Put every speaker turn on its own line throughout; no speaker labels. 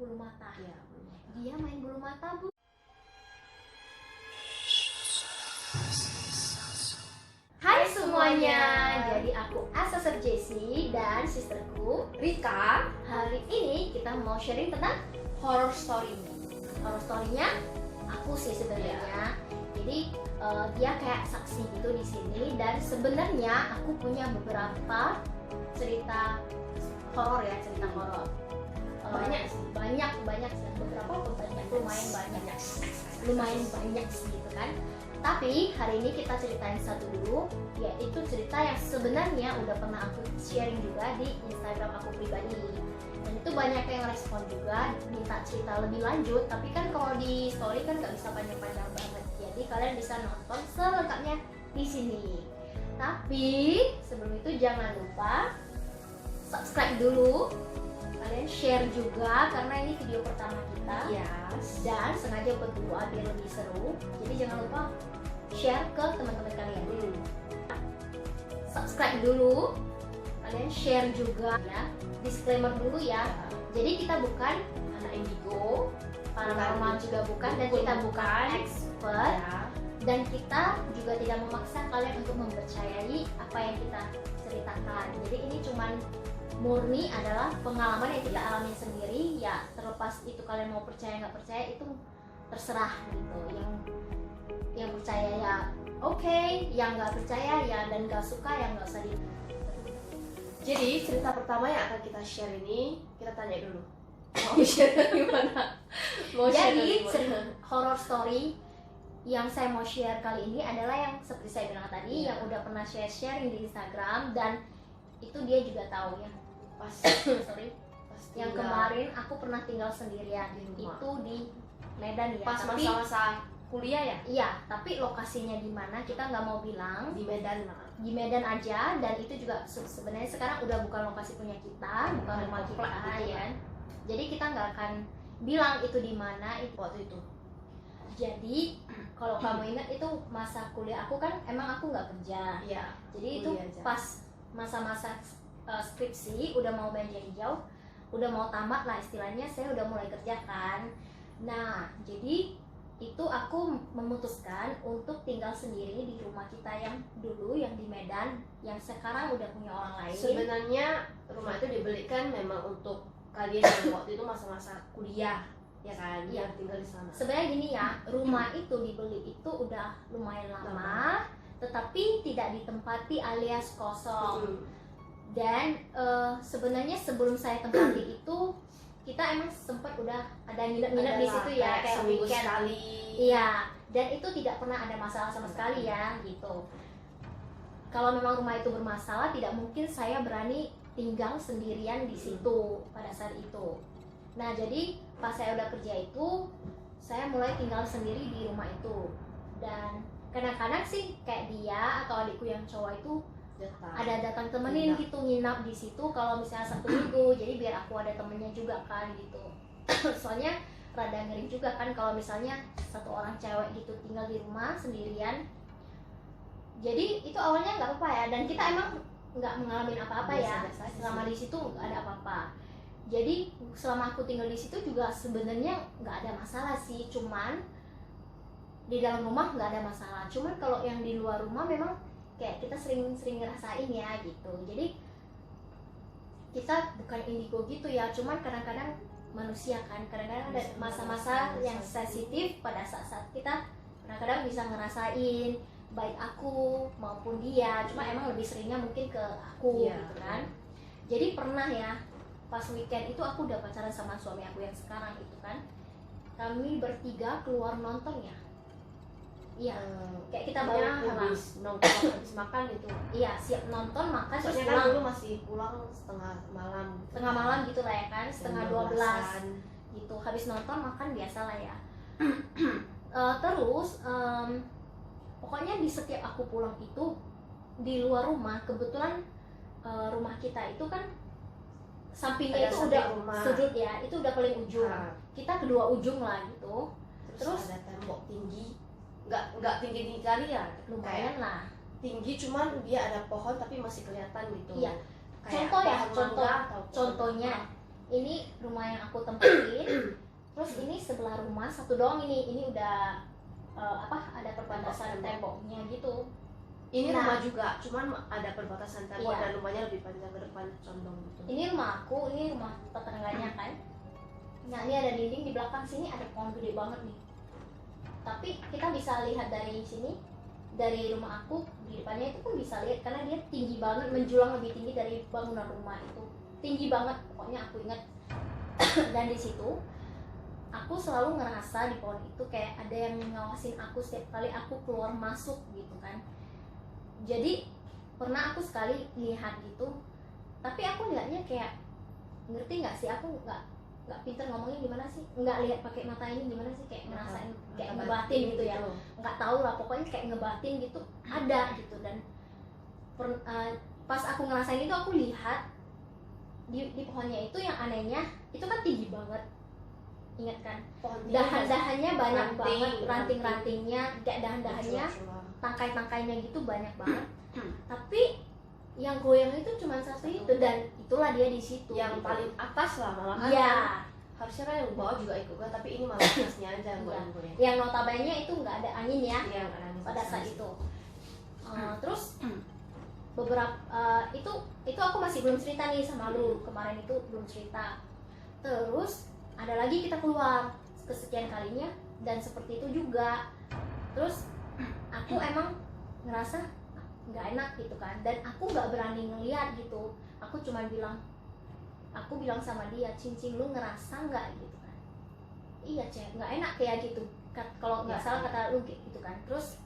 bulu mata.
Iya, bulu mata.
Dia main bulu mata, Bu. Hai semuanya, jadi aku Asasep Jessie dan sisterku
Rika.
Hari ini kita mau sharing tentang horror story. Horror story-nya aku sih sebenarnya. Jadi dia kayak saksi gitu di sini, dan sebenarnya aku punya beberapa cerita horor ya, cerita horor.
Banyak sih.
banyak sih, beberapa pun banyak, lumayan banyak sih gitu kan. Tapi hari ini kita ceritain satu dulu, yaitu cerita yang sebenarnya udah pernah aku sharing juga di Instagram aku pribadi. Dan itu banyak yang respon juga, minta cerita lebih lanjut. Tapi kan kalau di story kan nggak bisa panjang-panjang banget. Jadi kalian bisa nonton selengkapnya di sini. Tapi sebelum itu jangan lupa subscribe dulu. Kalian share juga karena ini video pertama kita.
Yes.
Dan sengaja berdua biar lebih seru. Jadi jangan lupa share ke teman-teman kalian. Subscribe dulu, kalian share juga ya. Disclaimer dulu ya. Jadi kita bukan
Anak indigo,
paranormal juga bukan, dan kita bukan expert,
ya.
dan kita juga tidak memaksa kalian untuk mempercayai apa yang kita ceritakan. Jadi ini cuman murni adalah pengalaman yang kita alami sendiri ya. Terlepas itu kalian mau percaya nggak percaya itu terserah gitu. Yang percaya ya oke, yang nggak percaya ya, dan nggak suka ya nggak usah di.
Jadi cerita pertama yang akan kita share ini, kita tanya dulu. Mau share dari mana?
Jadi horror story yang saya mau share kali ini adalah yang seperti saya bilang tadi, yang udah pernah sharing di Instagram, dan itu dia juga tahu ya.
Pas
Sorry.
pas
Yang
tinggal
kemarin aku pernah tinggal sendirian
di rumah.
itu di Medan ya.
Pas
Tapi
masa-masa kuliah ya,
iya, tapi lokasinya di mana kita nggak mau bilang.
di Medan lah.
Di Medan aja, dan itu juga sebenarnya sekarang udah bukan lokasi punya kita, bukan rumah kita
Komplek gitu
ya. Jadi kita nggak akan bilang itu di mana itu.
Waktu itu.
Jadi kalau kamu ingat itu masa kuliah aku kan emang aku nggak kerja.
Iya.
Jadi itu
kuliah aja.
pas masa-masa skripsi, udah mau belanja hijau, udah mau tamat lah istilahnya, saya udah mulai kerja kan. Nah, jadi itu aku memutuskan untuk tinggal sendiri di rumah kita yang dulu, yang di Medan, yang sekarang udah punya orang lain.
Sebenarnya rumah itu dibelikan memang untuk kalian yang waktu itu masa-masa kuliah, ya kan?
Iya.
Yang tinggal di sana.
Sebenarnya gini ya, rumah itu dibeli itu udah lumayan lama, tetapi tidak ditempati alias kosong. Dan sebenarnya sebelum saya tempati itu, kita emang sempat udah ada nginep-nginep di situ ya, kayak
seminggu
weekend.
sekali.
Iya, dan itu tidak pernah ada masalah sama sekali ya, gitu. Kalau memang rumah itu bermasalah, tidak mungkin saya berani tinggal sendirian di situ pada saat itu. Nah, jadi pas saya udah kerja itu, saya mulai tinggal sendiri di rumah itu. Dan kadang-kadang sih kayak dia atau adikku yang cowok itu ada datang temenin gitu, nginap di situ kalau misalnya Sabtu Minggu. Jadi biar aku ada temennya juga kan gitu. Soalnya rada ngeri juga kan kalau misalnya satu orang cewek gitu tinggal di rumah sendirian. Jadi itu awalnya nggak apa-apa ya, dan kita emang nggak mengalami apa-apa ya selama di situ, nggak ada apa-apa. Jadi selama aku tinggal di situ juga sebenarnya nggak ada masalah sih, cuman di dalam rumah nggak ada masalah. Cuman kalau yang di luar rumah memang kayak kita sering ngerasain ya gitu. Jadi kita bukan indigo gitu ya, cuman kadang-kadang manusia kan, kadang-kadang ada masa-masa yang sensitif pada saat kita kadang-kadang bisa ngerasain baik aku maupun dia, cuma emang lebih seringnya mungkin ke aku gitu kan. Jadi pernah ya pas weekend itu aku udah pacaran sama suami aku yang sekarang itu kan, kami bertiga keluar nonton ya. Iya, kayak kita baru
habis nongkrong, habis makan gitu.
Iya, siap nonton, makan, terus
Soalnya
pulang.
kan dulu masih pulang setengah malam.
Setengah malam gitu lah ya kan, setengah 12
12-an.
gitu. Habis nonton makan biasa lah ya. Terus pokoknya di setiap aku pulang itu di luar rumah, kebetulan rumah kita itu kan sampingnya
Ada
itu
samping
udah
rumah.
sudut ya, itu udah paling ujung. Kita kedua ujung lah gitu.
Terus ada tembok tinggi, nggak tinggi kali ya,
Lumayan lah.
tinggi, cuman dia ada pohon tapi masih kelihatan gitu.
Iya.
Kayak
Contoh ya,
pohon mangga atau pohon
contohnya
apa.
ini rumah yang aku tempatin. Terus ini sebelah rumah satu doang, ini udah ada perbatasan temboknya gitu.
Ini
Nah,
rumah juga, cuman ada perbatasan tembok
iya.
dan rumahnya lebih panjang ke depan, condong gitu.
Ini rumah aku, ini rumah tetangganya kan. Nah ini ada dinding, di belakang sini ada pohon gede banget nih. Tapi kita bisa lihat dari sini, dari rumah aku di depannya itu pun bisa lihat karena dia tinggi banget, menjulang lebih tinggi dari bangunan rumah itu. Tinggi banget, pokoknya aku ingat. Dan di situ aku selalu ngerasa di pohon itu kayak ada yang ngawasin aku setiap kali aku keluar masuk gitu kan. Jadi pernah aku sekali lihat gitu, tapi aku lihatnya kayak, ngerti nggak sih, aku nggak pinter ngomongnya gimana sih, nggak lihat pakai mata ini gimana sih, kayak ngerasain kayak ngebatin gitu ya, nggak tahu lah pokoknya kayak ngebatin gitu ada gitu. Dan pas aku ngerasain itu aku lihat di pohonnya itu, yang anehnya itu kan tinggi banget, ingat kan, dahan-dahannya banyak banget, ranting-rantingnya kayak dahan-dahannya, tangkai-tangkainya gitu banyak banget. Tapi yang goyang itu cuma satu itu, dan itulah dia di situ.
Yang
gitu.
paling atas lah malahan.
Iya.
Harusnya kan yang bawah juga ikut kan, tapi ini malah atasnya aja yang goyang-goyang.
Yang notabene itu nggak ada angin ya.
Iya, nggak ada angin
Pada saat
sama
itu. Terus beberapa itu aku masih belum cerita nih sama lu, kemarin itu belum cerita. Terus ada lagi kita keluar kesekian kalinya dan seperti itu juga. Terus aku emang ngerasa nggak enak gitu kan, dan aku nggak berani ngeliat gitu. Aku bilang sama dia, cincin lu ngerasa nggak gitu kan. Iya cek, nggak enak kayak gitu. Kalau nggak salah kata lu gitu kan. Terus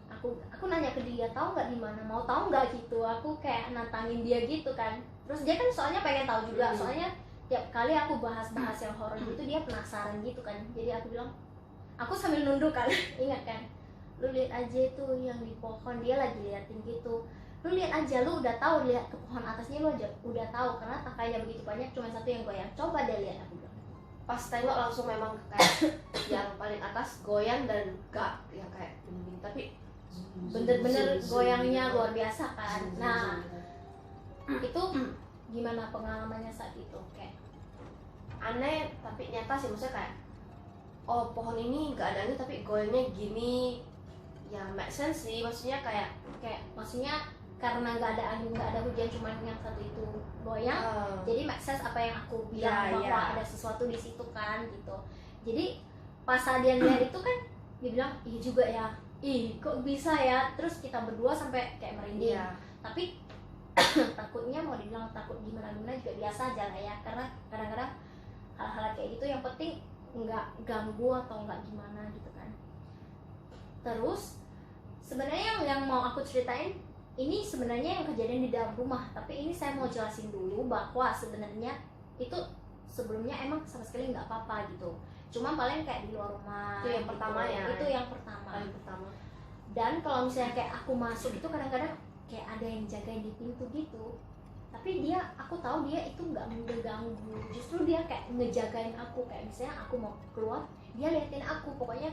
aku nanya ke dia, tahu nggak di mana, mau tahu nggak gitu. Aku kayak nantangin dia gitu kan. Terus dia kan soalnya pengen tahu juga, soalnya tiap kali aku bahas-bahas yang horor gitu dia penasaran gitu kan. Jadi aku bilang, aku sambil nunduk kan, ingat kan, lu lihat aja tuh yang di pohon, dia lagi liatin gitu. Lu lihat aja, lu udah tahu, lihat ke pohon atasnya lu aja udah tahu karena tangkainya begitu banyak, cuma satu yang goyang. Coba deh lihat, aku bilang.
pas tengok langsung memang kayak yang paling atas goyang dan gak yang kayak bening, tapi
Bener-bener goyangnya luar biasa kan. Nah itu gimana pengalamannya saat itu? Kayak
aneh tapi nyata sih, maksudnya kayak oh pohon ini nggak ada angin tapi goyangnya gini, ya make sense sih, maksudnya kayak
maksudnya karena nggak ada angin, nggak ada hujan, cuma yang satu itu goyang, jadi make sense apa yang aku bilang, bahwa ada sesuatu di situ kan gitu. Jadi pas dia lihat itu kan dia bilang, iya juga ya, ih kok bisa ya. Terus kita berdua sampai kayak merinding. Tapi takutnya, mau dibilang takut gimana juga biasa aja lah ya, karena kadang-kadang hal-hal kayak gitu yang penting nggak ganggu atau nggak gimana gitu kan. Terus sebenarnya yang mau aku ceritain ini sebenarnya yang kejadian di dalam rumah, tapi ini saya mau jelasin dulu bahwa sebenarnya itu sebelumnya emang sama sekali nggak apa-apa gitu, cuma paling kayak di luar rumah.
Itu yang pertama ya?
Itu yang pertama.
paling pertama.
Dan kalau misalnya kayak aku masuk itu kadang-kadang kayak ada yang jagain di pintu gitu, tapi aku tahu dia itu nggak mengganggu, justru dia kayak ngejagain aku. Kayak misalnya aku mau keluar, dia liatin aku, pokoknya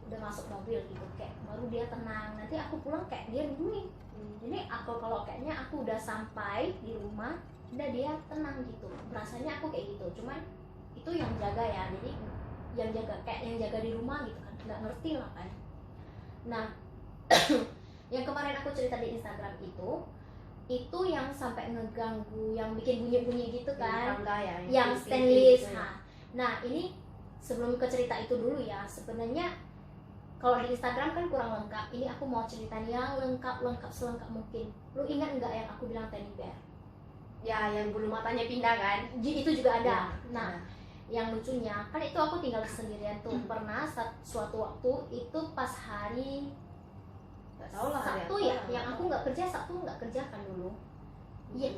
udah masuk mobil gitu, kayak baru dia tenang. Nanti aku pulang kayak dia nungguin. Jadi kalau kayaknya aku udah sampai di rumah, udah dia tenang gitu, rasanya aku kayak gitu. Cuman itu yang jaga ya, jadi yang jaga kayak yang jaga di rumah gitu kan, nggak ngerti lah kan. Nah yang kemarin aku cerita di Instagram itu yang sampai ngeganggu, yang bikin bunyi-bunyi gitu kan, yang stainless. Nah ini sebelum ke cerita itu dulu ya, sebenarnya kalau di Instagram kan kurang lengkap, ini aku mau ceritain yang lengkap selengkap mungkin. Lu ingat nggak yang aku bilang teddy bear?
Ya, yang bulu matanya pindah kan?
Itu juga ada. Nah, yang lucunya kan itu aku tinggal sendirian tuh. Pernah suatu waktu itu pas hari Sabtu ya, yang aku nggak kerja, Sabtu nggak kerja kan dulu. Iya,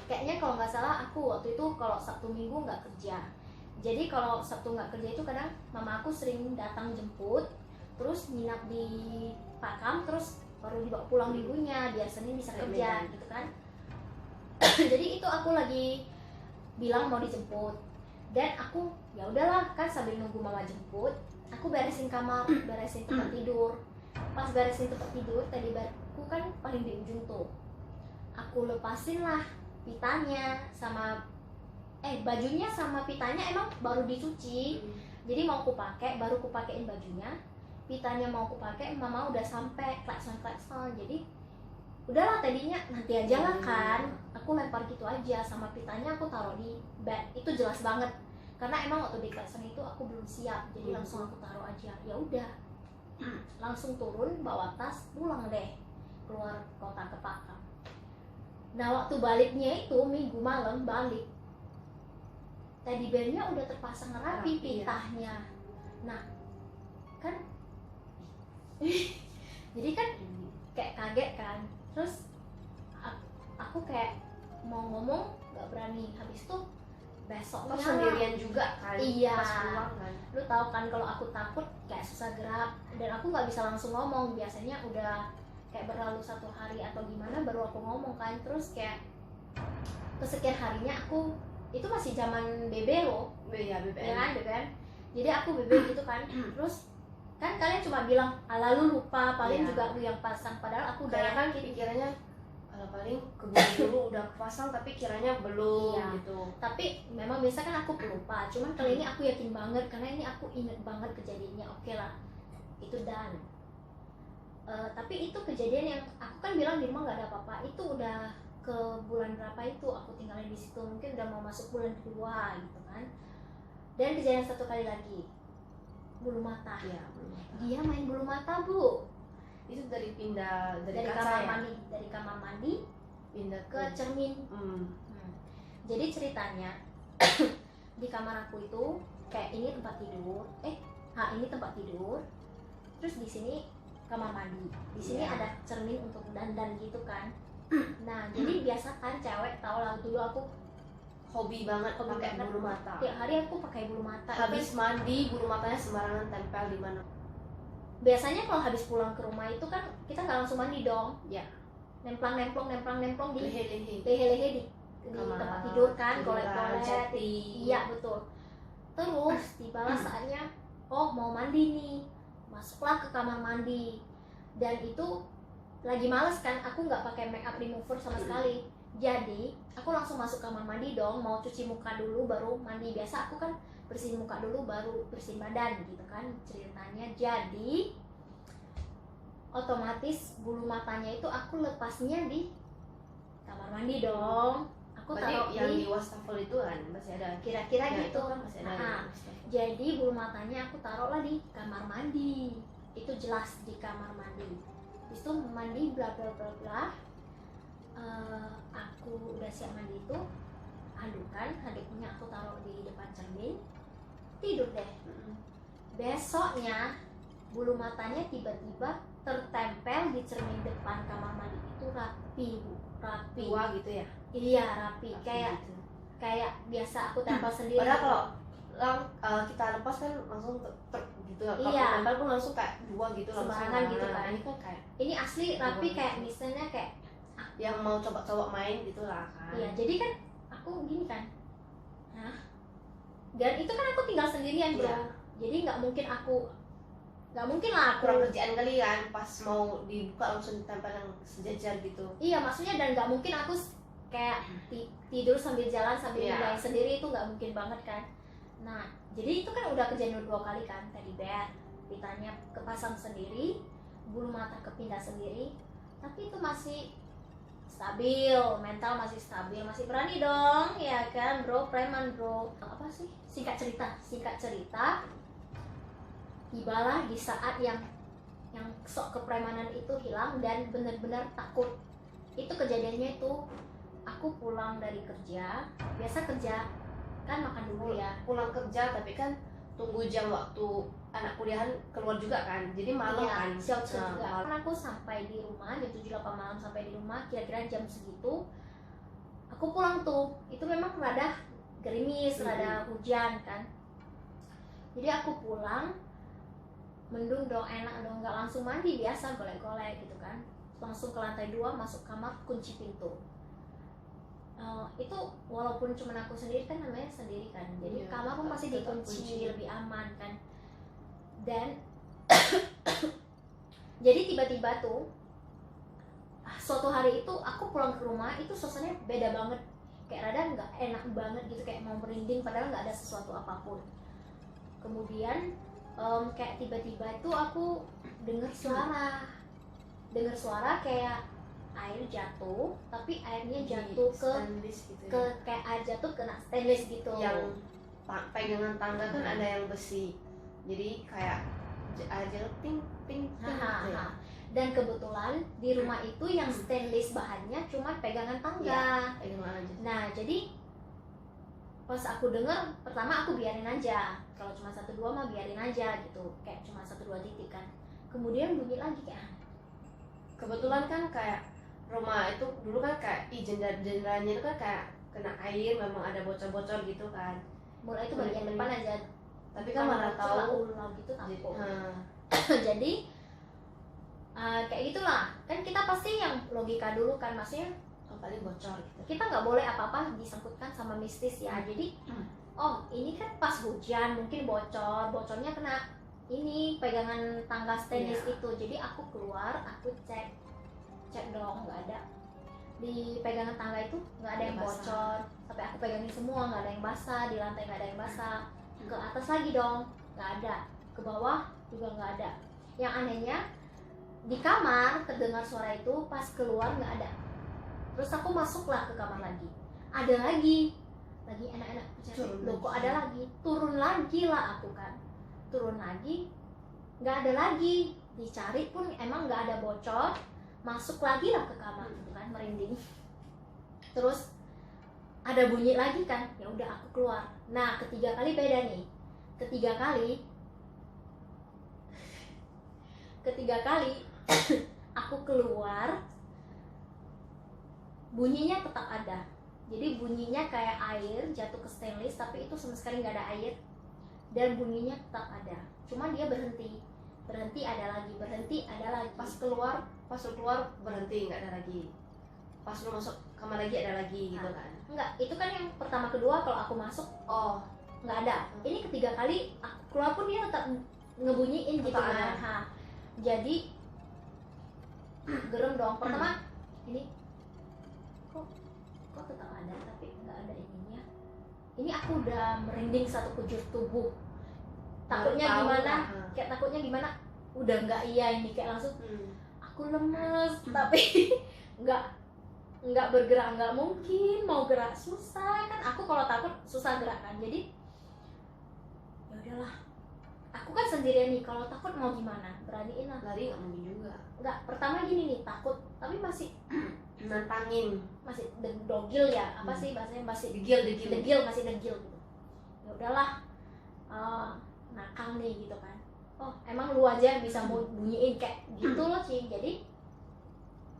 kayaknya kalau nggak salah aku waktu itu kalau Sabtu Minggu nggak kerja. Jadi kalau Sabtu nggak kerja itu kadang mama aku sering datang jemput, terus nginap di Pakam, terus baru dibawa pulang minggunya biar Senin bisa kerja gitu kan. Jadi itu aku lagi bilang mau dijemput, dan aku ya udahlah kan, sambil nunggu mama jemput aku beresin kamar, beresin tempat tidur. Pas beresin tempat tidur, teddy bearku kan paling di ujung tuh, aku lepasin lah pitanya sama bajunya sama pitanya emang baru dicuci, jadi mau aku pakai, baru aku pakein bajunya, pitanya mau aku pakai, mama udah sampai klakson, jadi udahlah tadinya nanti aja lah kan, aku lempar gitu aja, sama pitanya aku taruh di bag, itu jelas banget, karena emang waktu di klakson itu aku belum siap, jadi langsung aku taruh aja, ya udah, langsung turun bawa tas pulang deh keluar kota ke Pakam. Nah waktu baliknya itu minggu malam balik, teddy bearnya udah terpasang rapi pitahnya. Nah kan jadi kan kayak kaget kan, terus aku kayak mau ngomong nggak berani, habis itu besoknya
sendirian juga kan,
iya,
pas pulang kan,
lu tahu kan kalau aku takut kayak susah gerak, dan aku nggak bisa langsung ngomong, biasanya udah kayak berlalu 1 hari atau gimana baru aku ngomong kan. Terus kayak kesekian harinya aku, itu masih zaman BB loh,
ya
ya kan, kan, jadi aku BB gitu kan. Terus kan kalian cuma bilang lalu lupa, paling juga lu yang pasang, padahal aku udah
kan pikirannya paling keburu dulu udah kepasang tapi kiranya belum, gitu.
Tapi memang biasa kan aku lupa, cuman kali ini aku yakin banget karena ini aku inget banget kejadiannya. Oke lah, itu done. Tapi itu kejadian yang aku kan bilang di rumah nggak ada apa-apa, itu udah ke bulan berapa itu aku tinggalin di situ, mungkin udah mau masuk bulan kedua gitu kan. Dan kejadian satu kali lagi, bulu mata.
Iya, bulu mata.
Dia main bulu mata, Bu.
Itu dari pindah dari
kamar
ya?
mandi, dari kamar mandi
pindah
ke cermin. Jadi ceritanya di kamar aku itu kayak ini tempat tidur, ini tempat tidur, terus di sini kamar mandi, di sini ada cermin untuk dandan gitu kan. Nah jadi biasa kan cewek tau lah, dulu aku
hobi banget pakai bulu mata.
Tiap hari aku pakai bulu mata.
Habis mandi bulu matanya sembarangan tempel di mana.
Biasanya kalau habis pulang ke rumah itu kan kita nggak langsung mandi dong.
Ya.
Nemplang di
lehe-lehe
di tempat tidur kan, golek-golek. Iya betul. Terus tibalah saatnya, mau mandi nih, masuklah ke kamar mandi. Dan itu lagi males kan, aku nggak pakai makeup remover sama sekali. Jadi aku langsung masuk kamar mandi dong, mau cuci muka dulu baru mandi. Biasa aku kan bersihin muka dulu baru bersihin badan gitu kan ceritanya. Jadi otomatis bulu matanya itu aku lepasnya di kamar mandi dong. Aku taruh
yang di wastafel itu kan masih ada,
kira-kira
ya,
gitu
kan masih ada.
Jadi bulu matanya aku taruhlah di kamar mandi, itu jelas di kamar mandi. Habis itu mandi bla bla bla bla. Aku udah siap mandi itu, handuknya aku taruh di depan cermin, tidur deh. Besoknya bulu matanya tiba-tiba tertempel di cermin depan kamar mandi itu rapi, Bu. Rapi.
Tua gitu ya?
Iya, rapi. Kayak
gitu.
Kayak biasa aku tempel sendiri.
Padahal kalau kita lepas kan langsung gitu. Kalau tempel pun langsung kayak dua gitu,
sembarangan gitu kan.
Ini kan kayak
ini asli rapi, kayak misalnya kayak
yang mau coba-coba main gitu lah kan.
Iya, jadi kan aku gini kan. Dan itu kan aku tinggal sendirian, Bro.
Iya.
Jadi nggak mungkin lah aku
kurang kerjaan kali kan, pas mau dibuka langsung ditempel yang sejajar gitu.
Iya, maksudnya, dan nggak mungkin aku kayak tidur sambil jalan sambil ngerjain sendiri, itu nggak mungkin banget kan. Nah jadi itu kan udah kejadian 2 kali kan, teddy bear pitanya kepasang sendiri, bulu mata kepindah sendiri, tapi itu masih stabil, mental masih stabil, masih berani dong ya kan, bro, preman bro. Apa sih, singkat cerita tibalah di saat yang sok kepremanan itu hilang dan benar-benar takut. Itu kejadiannya itu aku pulang dari kerja, biasa kerja kan makan dulu ya,
pulang kerja tapi kan tunggu jam waktu anak kuliahan keluar juga kan, jadi malam kan
siap juga. Kan aku sampai di rumah jam 7-8 malam, sampai di rumah kira-kira jam segitu aku pulang tuh, itu memang rada gerimis, rada hujan kan, jadi aku pulang mendung dong, enak dong, nggak langsung mandi biasa golek-golek gitu kan, langsung ke lantai 2, masuk kamar, kunci pintu. Itu walaupun cuma aku sendiri kan, namanya sendiri kan, jadi kamar pun pasti dikunci, lebih aman kan. Dan jadi tiba-tiba tuh suatu hari itu aku pulang ke rumah, itu suasananya beda banget, kayak rada nggak enak banget gitu, kayak mau merinding padahal nggak ada sesuatu apapun. Kemudian kayak tiba-tiba itu aku dengar suara kayak air jatuh, tapi airnya jatuh ke
stainless gitu
ke
ya.
kayak air jatuh kena stainless gitu.
Yang pegangan tangga kan ada yang besi, jadi kayak air jatuh ting ting ting gitu ya.
Dan kebetulan di rumah itu yang stainless bahannya cuma pegangan tangga.
Pegangan aja.
Nah jadi pas aku dengar pertama aku biarin aja, kalau cuma 1-2 mah biarin aja gitu, kayak cuma 1-2 titik kan. Kemudian bunyi lagi kayak
Kebetulan kan kayak rumah itu dulu kan kayak jendelanya itu kan kayak kena air, memang ada bocor-bocor gitu kan.
mulai itu bagian depan aja,
Tapi kan mana tahu
ulang gitu tampuk.
Nah,
Jadi kayak gitulah kan, kita pasti yang logika dulu kan, maksudnya
paling bocor gitu.
kita nggak boleh apa-apa disangkutkan sama mistis ya. Jadi oh ini kan pas hujan mungkin bocornya kena ini pegangan tangga stainless itu. Jadi aku keluar, aku cek dong, nggak ada di pegangan tangga itu, nggak ada yang bocor. Sampai aku pegangin semua, nggak ada yang basah, di lantai nggak ada yang basah. Ke atas lagi dong, nggak ada. Ke bawah juga nggak ada. Yang anehnya di kamar terdengar suara itu, pas keluar nggak ada. Terus aku masuklah ke kamar lagi, ada lagi enak-enak loh, kok ada lagi. Turun lagi lah aku kan, turun lagi nggak ada lagi, dicari pun emang nggak ada bocor. Masuk lagi lah ke kamar gitu kan, merinding. Terus ada bunyi lagi kan, ya udah aku keluar. Nah ketiga kali beda nih, ketiga kali aku keluar, bunyinya tetap ada. Jadi bunyinya kayak air jatuh ke stainless, tapi itu sama sekali nggak ada air, dan bunyinya tetap ada. Cuma dia berhenti, ada lagi, berhenti, ada lagi.
Pas lu keluar berhenti, nggak ada lagi. Pas lu masuk kamar lagi ada lagi gitu kan.
Enggak, itu kan yang pertama kedua. Kalau aku masuk nggak ada. Ini ketiga kali aku keluar pun dia tetap ngebunyiin gitu kan. Jadi gerem dong. Pertama ini kok tetap ada tapi nggak ada ininya. Ini aku udah merinding satu kujur tubuh. Takutnya gimana? Udah nggak iya ini, kayak langsung aku lemes, tapi nggak bergerak, nggak mungkin, mau gerak susah kan. Aku kalau takut susah gerak kan. Jadi ya udahlah, aku kan sendirian nih, kalau takut mau gimana, beraniin lah.
Lari nggak mungkin juga.
Nggak, pertama gini nih, takut tapi masih
nantangin,
masih degil ya, apa sih bahasanya, masih
degil
masih degil gitu. Ya udahlah, nakal nih gitu kan. Oh emang lu aja bisa mau bunyiin kayak gitu loh Cing. Jadi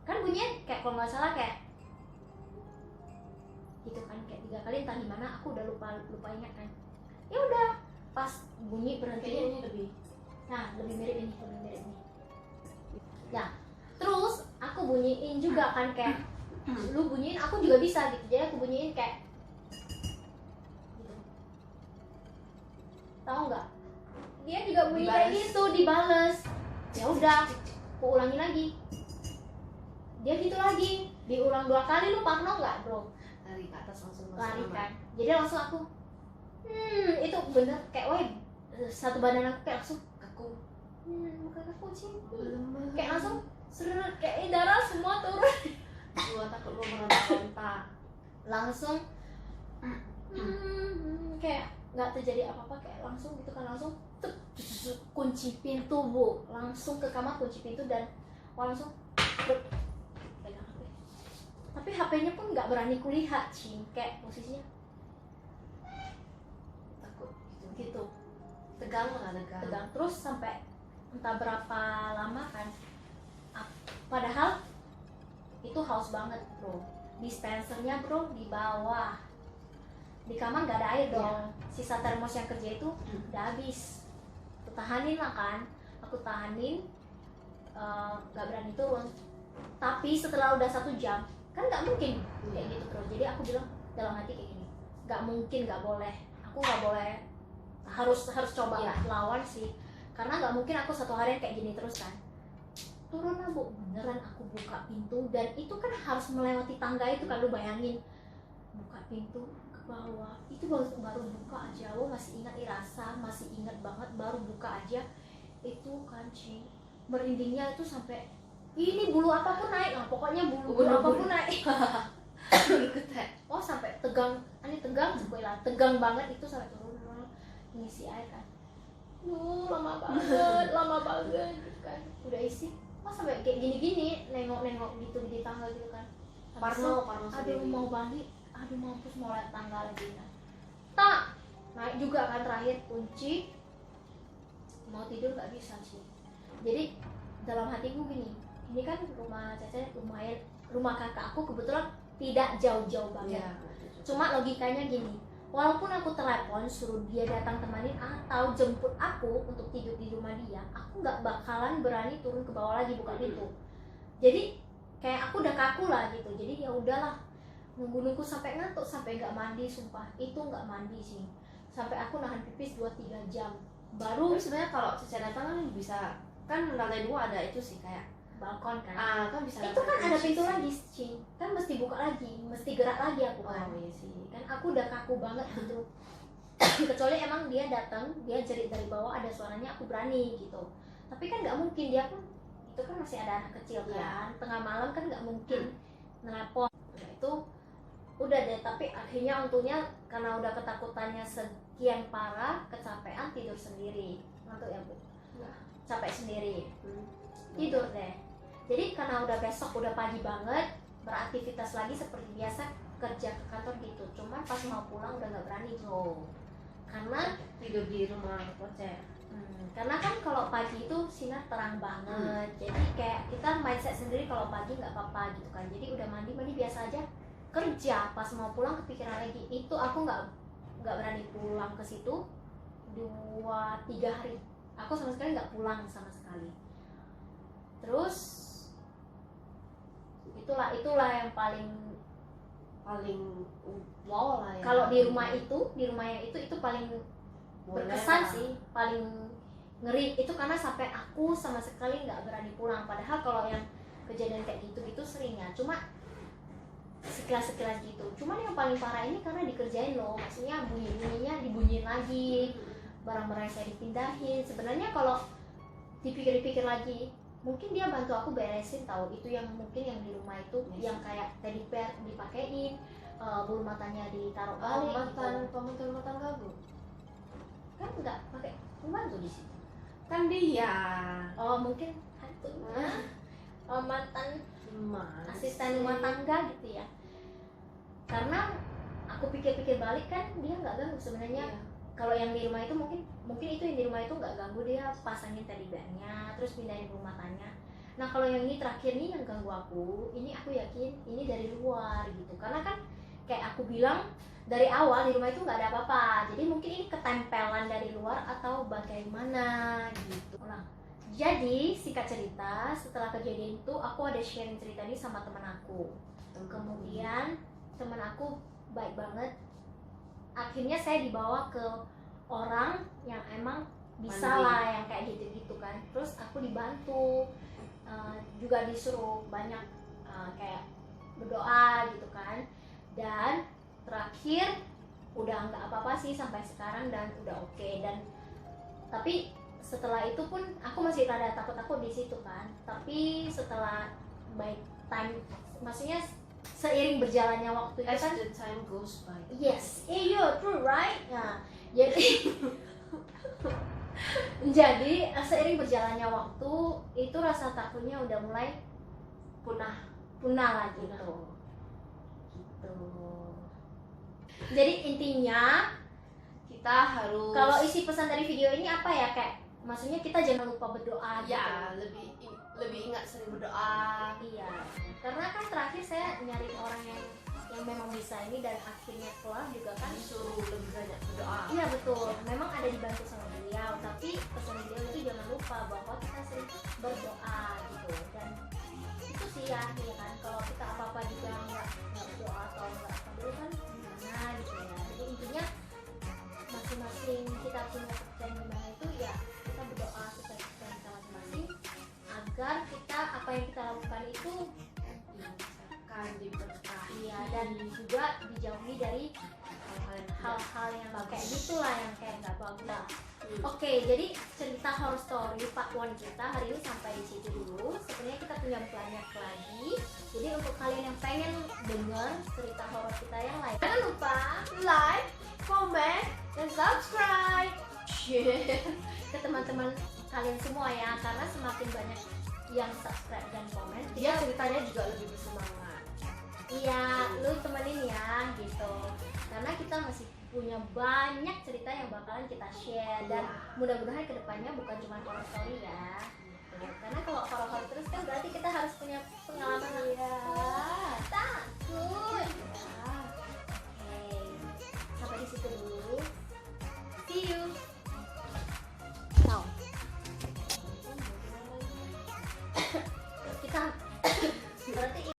kan bunyinya kayak, kalau nggak salah kayak gitu kan, kayak 3 kali, entah gimana aku udah lupa ingat kan. Ya udah, pas bunyi berhenti.
kayaknya ini lebih
mirip ini. Nah terus aku bunyiin juga kan, kayak lu bunyiin aku juga bisa gitu. Jadi aku bunyiin kayak gitu, tahu nggak, dia juga bunyi kayak gitu, dibales. Ya udah, aku ulangin lagi, dia gitu lagi, diulang 2 kali. Lu parno nggak bro?
lari ke atas langsung
Lari kan. Jadi langsung aku itu bener kayak satu badan aku kayak langsung
kaku,
bukan aku Cing,
lemes,
kayak langsung seret, kayak darah semua turun.
gua takut lu meronta-ronta.
Langsung kayak nggak terjadi apa-apa, kayak langsung gitu kan, langsung kunci pintu bu, langsung ke kamar kunci pintu, dan langsung pegang HP. Tapi HP-nya pun nggak berani kulihat Cing, kayak posisinya
Takut
gitu,
tegang.
terus sampai entah berapa lama kan. Padahal itu haus banget bro, dispensernya bro di bawah, di kamar nggak ada air dong. Sisa termos yang kerja itu udah habis. Aku tahanin lah kan, aku tahanin, nggak berani turun. Tapi setelah udah 1 jam kan nggak mungkin kayak gitu bro. Jadi aku bilang dalam hati kayak gini, nggak mungkin, nggak boleh, aku nggak boleh, harus coba lawan sih, karena nggak mungkin aku 1 harian kayak gini terus kan. Turun lah bu, beneran aku buka pintu, dan itu kan harus melewati tangga itu kan, lu bayangin buka pintu ke bawah, itu baru buka aja, lo masih ingat rasa, masih ingat banget, baru buka aja itu kancing merindingnya itu sampai ini bulu apapun naik lah, pokoknya bulu apapun naik.
Ikut ya.
Oh sampai tegang, ini tegang sekolah, tegang banget itu sampai turun ngisi air kan. Lama banget gitu kan. Udah isi, sampai kayak gini-gini, nengok-nengok gitu di tangga gitu kan.
Parno
Aduh
sendiri.
mau balik, aduh mampus mau lihat tangga lagi nah. Tak, naik juga kan terakhir kunci. Mau tidur nggak bisa sih. Jadi dalam hatiku gini, ini kan rumah Cece lumayan, rumah kakak aku kebetulan tidak jauh-jauh banget.
Iya.
Cuma logikanya gini, walaupun aku telepon suruh dia datang temanin atau jemput aku untuk tidur di rumah dia, aku nggak bakalan berani turun ke bawah lagi buka pintu. Jadi kayak aku udah kaku lah gitu. Jadi ya udahlah, nunggu sampai ngantuk, sampai nggak mandi, sumpah itu nggak mandi sih, sampai aku nahan pipis 2-3 jam baru.
Tapi sebenarnya kalau Cica datang kan bisa, kan lantai 2 ada itu sih kayak
Balkon kan,
kan bisa.
itu kan ada pintu
sih.
lagi sih, kan mesti buka lagi, mesti gerak lagi aku kan.
Oh iya sih.
Kan aku udah kaku banget gitu. Kecuali emang dia datang, dia jerit dari bawah ada suaranya, aku berani gitu. Tapi kan nggak mungkin, dia kan itu kan masih ada anak kecil kan, tengah malam kan nggak mungkin nelpon. Nah itu udah deh, tapi akhirnya untungnya karena udah ketakutannya sekian parah, kecapean, tidur sendiri, ngantuk ya Bu, capek sendiri, tidur deh. Jadi karena udah besok udah pagi banget, beraktivitas lagi seperti biasa, kerja ke kantor gitu. Cuman pas mau pulang udah nggak berani bro, karena
Tidur di rumah Koce.
karena kan kalau pagi itu sinar terang banget. Jadi kayak kita mindset sendiri kalau pagi nggak apa-apa gitu kan. Jadi udah mandi biasa aja, kerja. Pas mau pulang kepikiran lagi, itu aku nggak berani pulang ke situ 2-3 hari. Aku sama sekali nggak pulang sama sekali. Terus itulah yang paling
wow lah ya.
kalau di rumah yang itu paling berkesan sih, paling ngeri itu, karena sampai aku sama sekali nggak berani pulang. Padahal kalau yang kejadian kayak gitu sering ya, cuma sekilas gitu. Cuman yang paling parah ini karena dikerjain loh, maksudnya bunyinya dibunyiin lagi, barang-barang saya dipindahin. Sebenarnya kalau dipikir-pikir lagi, mungkin dia bantu aku beresin tahu, itu yang mungkin yang di rumah itu yang kayak teddy bear dipakein, bulu matanya ditaruh balik gitu.
Pemantau rumah tangga Bu.
Kan nggak pakai pembantu di situ.
Kan dia.
Oh mungkin hantu, mantan
Mas.
asisten rumah tangga gitu ya. Karena aku pikir-pikir balik kan dia nggak ganggu sebenarnya.
Iya.
Kalau yang di rumah itu mungkin itu yang di rumah itu nggak ganggu, dia pasangin teddy bearnya terus pindahin bulu matanya. Nah kalau yang ini terakhir nih yang ganggu aku, ini aku yakin ini dari luar gitu, karena kan kayak aku bilang dari awal di rumah itu nggak ada apa-apa. Jadi mungkin ini ketempelan dari luar atau bagaimana gitu. Nah, jadi singkat cerita, setelah kejadian itu aku ada sharing cerita ini sama teman aku. Kemudian teman aku baik banget. Akhirnya saya dibawa ke orang yang emang bisa
Mandi.
lah yang kayak gitu-gitu kan. Terus aku dibantu, juga disuruh banyak kayak berdoa gitu kan. Dan terakhir udah nggak apa-apa sih sampai sekarang dan udah oke. Dan tapi setelah itu pun aku masih rada takut di situ kan. Tapi setelah by time, maksudnya seiring berjalannya waktu itu
As
kan,
the time goes by.
yes, iya true right. Nah, jadi seiring berjalannya waktu itu rasa takutnya udah mulai punah lagi gitu. Jadi intinya
Kita harus.
kalau isi pesan dari video ini apa ya, kayak maksudnya kita jangan lupa berdoa gitu.
ya lebih ingat sering berdoa.
Iya, karena kan terakhir saya nyari orang yang memang bisa ini dan akhirnya keluar juga kan.
Disuruh lebih banyak berdoa.
Iya betul, memang ada dibantu sama beliau, tapi pesan beliau itu jangan lupa bahwa kita sering berdoa gitu. Dan itu sih ya kan, kalau kita apa-apa juga nggak berdoa atau nggak apa dulu kan gimana gitu ya. Jadi intinya masing-masing kita punya kepercayaan gimana itu ya, kita berdoa sesuai kepercayaan kita masing-masing agar kita apa yang kita lakukan itu
Dilancarkan. Jangan diberkahi.
Iya, dan juga dijauhi dari hal-hal yang kayak gitulah, yang kayak nggak bagus. Oke, jadi cerita horror story part 1 kita hari ini sampai di situ dulu. Sebenarnya kita punya banyak lagi. Jadi untuk kalian yang pengen denger cerita horor kita yang lain,
Jangan lupa like, comment, dan subscribe. Share.
ke teman-teman kalian semua ya, karena semakin banyak yang subscribe dan komen,
Dia ceritanya juga lebih bersemangat.
iya, lu temenin ya gitu. Karena kita masih punya banyak cerita yang bakalan kita share, dan mudah-mudahan kedepannya bukan cuma horror story ya. Karena kalau horror terus kan berarti kita harus punya pengalaman.
Iya.